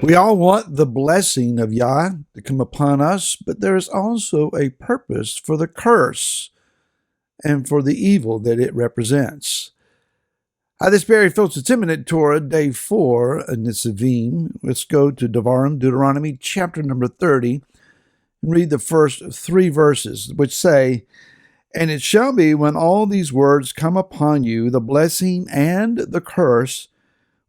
We all want the blessing of Yah to come upon us, but there is also a purpose for the curse and for the evil that it represents. Hi, this is Barry Phillips. It's Imminent Torah, Day 4 of Nitzavim. Let's go to Deuteronomy chapter number 30 and read the first 3 verses, which say, "And it shall be when all these words come upon you, the blessing and the curse,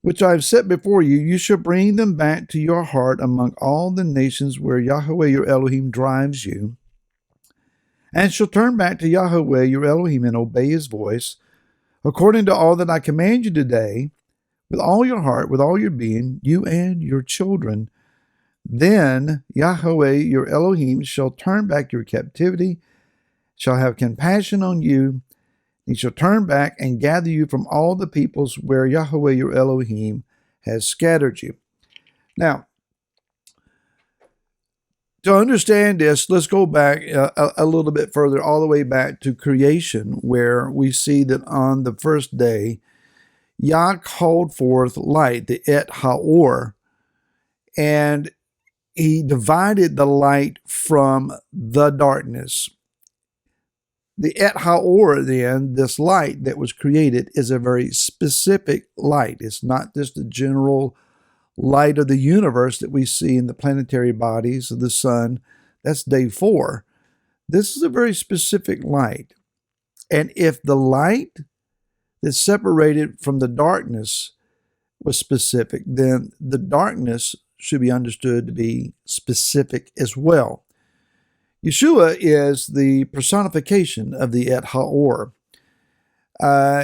which I have set before you, you shall bring them back to your heart among all the nations where Yahweh your Elohim drives you, and shall turn back to Yahweh your Elohim and obey his voice, according to all that I command you today, with all your heart, with all your being, you and your children. Then Yahweh your Elohim shall turn back your captivity, shall have compassion on you. He shall turn back and gather you from all the peoples where Yahweh your Elohim has scattered you." Now, to understand this, let's go back a little bit further, all the way back to creation, where we see that on the first day, Yah called forth light, the Et Haor, and he divided the light from the darkness. The Et Haor, then, this light that was created, is a very specific light. It's not just the general light of the universe that we see in the planetary bodies of the sun. That's day 4. This is a very specific light. And if the light that's separated from the darkness was specific, then the darkness should be understood to be specific as well. Yeshua is the personification of the Et Haor.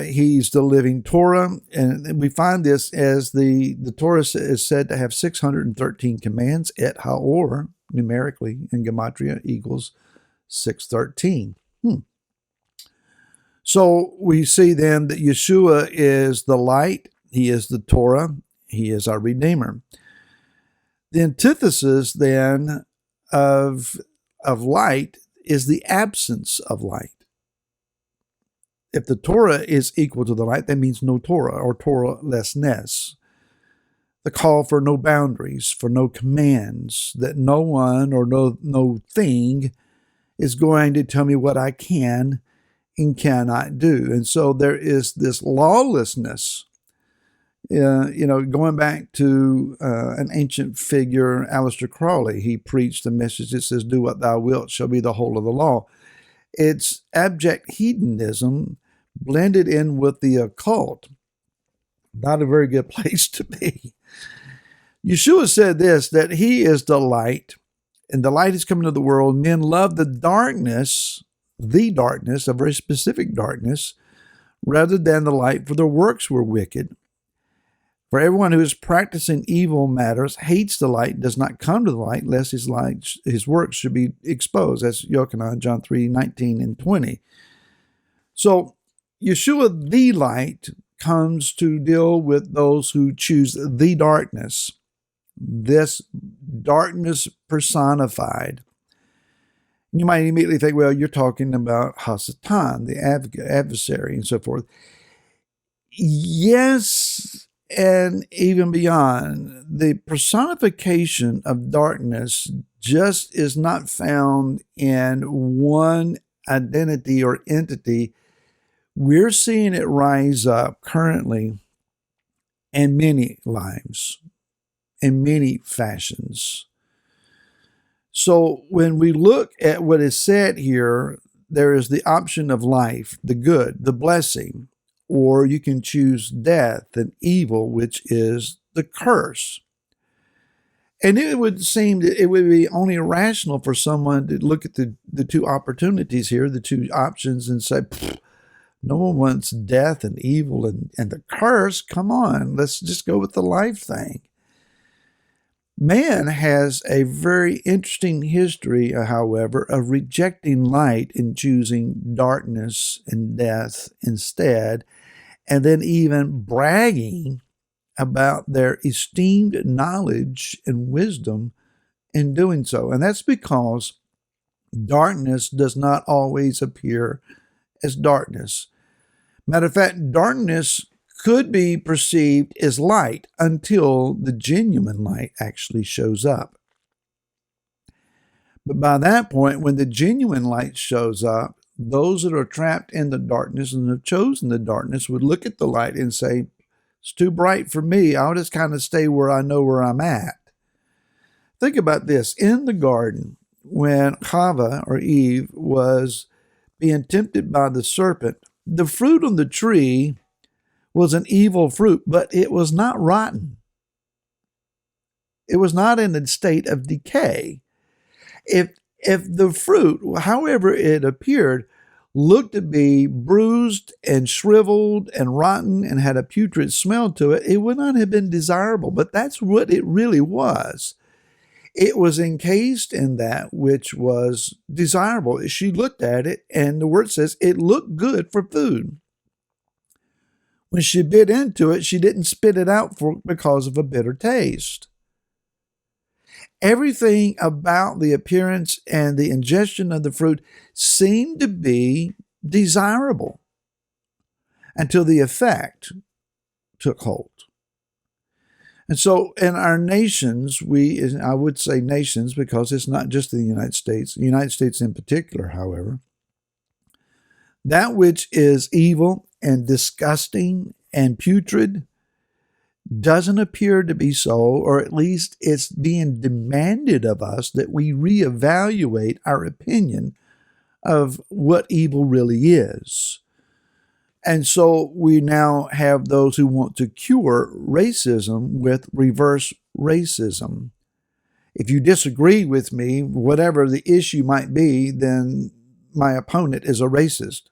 He's the living Torah, and we find this as the Torah is said to have 613 commands. Et Haor, numerically in Gematria, equals 613. So we see then that Yeshua is the light, he is the Torah, he is our Redeemer. The antithesis then of light is the absence of light. If the Torah is equal to the light, that means no Torah or Torah-lessness. The call for no boundaries, for no commands, that no one or no thing is going to tell me what I can and cannot do. And so there is this lawlessness. Going back to an ancient figure, Aleister Crowley, he preached a message that says, "Do what thou wilt shall be the whole of the law." It's abject hedonism blended in with the occult. Not a very good place to be. Yeshua said this, that he is the light, and the light is coming to the world. Men love the darkness, a very specific darkness, rather than the light, for their works were wicked. For everyone who is practicing evil matters hates the light, does not come to the light, lest his works should be exposed. That's Yochanan, John 3:19 and 20. So Yeshua, the light, comes to deal with those who choose the darkness, this darkness personified. You might immediately think, well, you're talking about Hasatan, the adversary, and so forth. Yes, and even beyond. The personification of darkness just is not found in one identity or entity. We're seeing it rise up currently in many lives, in many fashions. So when we look at what is said here, there is the option of life, the good, the blessing, or you can choose death and evil, which is the curse. And it would seem that it would be only rational for someone to look at the 2 opportunities here, the 2 options, and say, no one wants death and evil and the curse. Come on, let's just go with the life thing. Man has a very interesting history, however, of rejecting light and choosing darkness and death instead, and then even bragging about their esteemed knowledge and wisdom in doing so. And that's because darkness does not always appear as darkness. Matter of fact, darkness could be perceived as light until the genuine light actually shows up. But by that point, when the genuine light shows up, those that are trapped in the darkness and have chosen the darkness would look at the light and say, it's too bright for me. I'll just kind of stay where I know where I'm at. Think about this. In the garden, when Chava or Eve was being tempted by the serpent, the fruit on the tree was an evil fruit, but it was not rotten. It was not in a state of decay. If the fruit, however it appeared, looked to be bruised and shriveled and rotten and had a putrid smell to it, it would not have been desirable. But that's what it really was. It was encased in that which was desirable. She looked at it, and the word says it looked good for food. When she bit into it, she didn't spit it out because of a bitter taste. Everything about the appearance and the ingestion of the fruit seemed to be desirable until the effect took hold. And so in our nations, I would say nations because it's not just the United States in particular, however, that which is evil and disgusting and putrid doesn't appear to be so, or at least it's being demanded of us that we reevaluate our opinion of what evil really is. And so we now have those who want to cure racism with reverse racism. If you disagree with me, whatever the issue might be, then my opponent is a racist.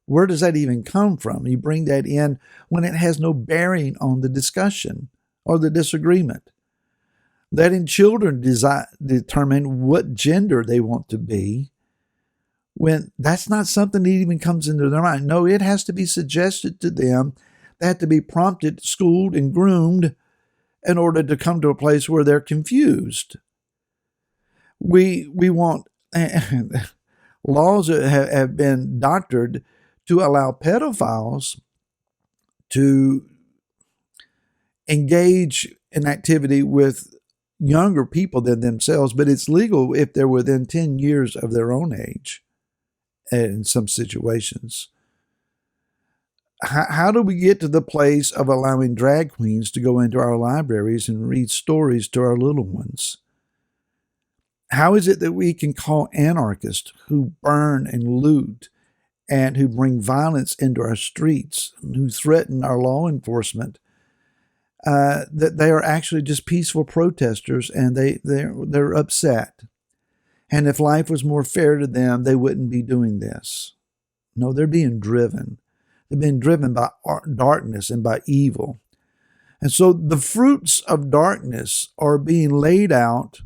Where does that even come from? You bring that in when it has no bearing on the discussion or the disagreement. Letting children determine what gender they want to be, when that's not something that even comes into their mind. No, it has to be suggested to them. They have to be prompted, schooled, and groomed in order to come to a place where they're confused. We want laws that have been doctored to allow pedophiles to engage in activity with younger people than themselves, but it's legal if they're within 10 years of their own age in some situations. How do we get to the place of allowing drag queens to go into our libraries and read stories to our little ones? How is it that we can call anarchists who burn and loot and who bring violence into our streets, who threaten our law enforcement, that they are actually just peaceful protesters and they're upset? And if life was more fair to them, they wouldn't be doing this. No, they're being driven. They're being driven by darkness and by evil. And so the fruits of darkness are being laid out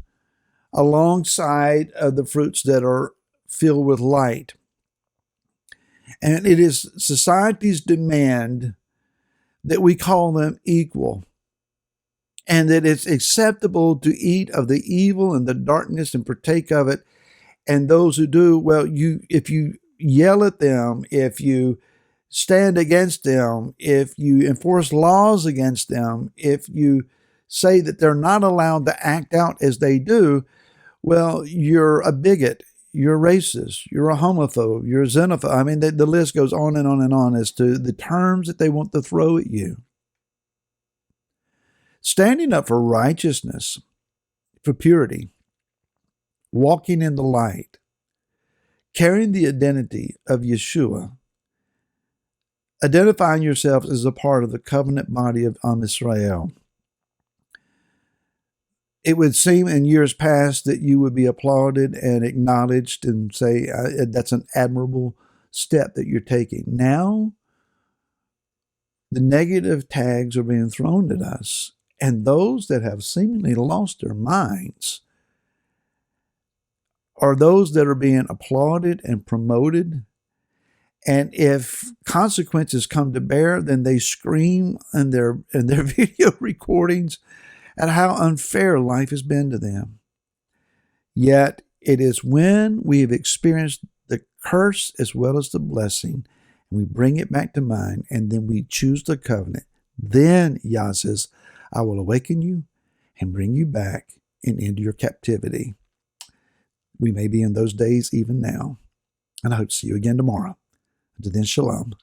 alongside of the fruits that are filled with light. And it is society's demand that we call them equal, and that it's acceptable to eat of the evil and the darkness and partake of it. And those who do, well, if you yell at them, if you stand against them, if you enforce laws against them, if you say that they're not allowed to act out as they do, well, you're a bigot, you're racist, you're a homophobe, you're a xenophobe. I mean, the list goes on and on and on as to the terms that they want to throw at you. Standing up for righteousness, for purity, walking in the light, carrying the identity of Yeshua, identifying yourself as a part of the covenant body of Am Israel. It would seem in years past that you would be applauded and acknowledged and say, that's an admirable step that you're taking. Now, the negative tags are being thrown at us, and those that have seemingly lost their minds are those that are being applauded and promoted. And if consequences come to bear, then they scream in their video recordings at how unfair life has been to them. Yet it is when we have experienced the curse as well as the blessing, we bring it back to mind, and then we choose the covenant, then Yah says, I will awaken you and bring you back and into your captivity. We may be in those days even now. And I hope to see you again tomorrow. Until then, shalom.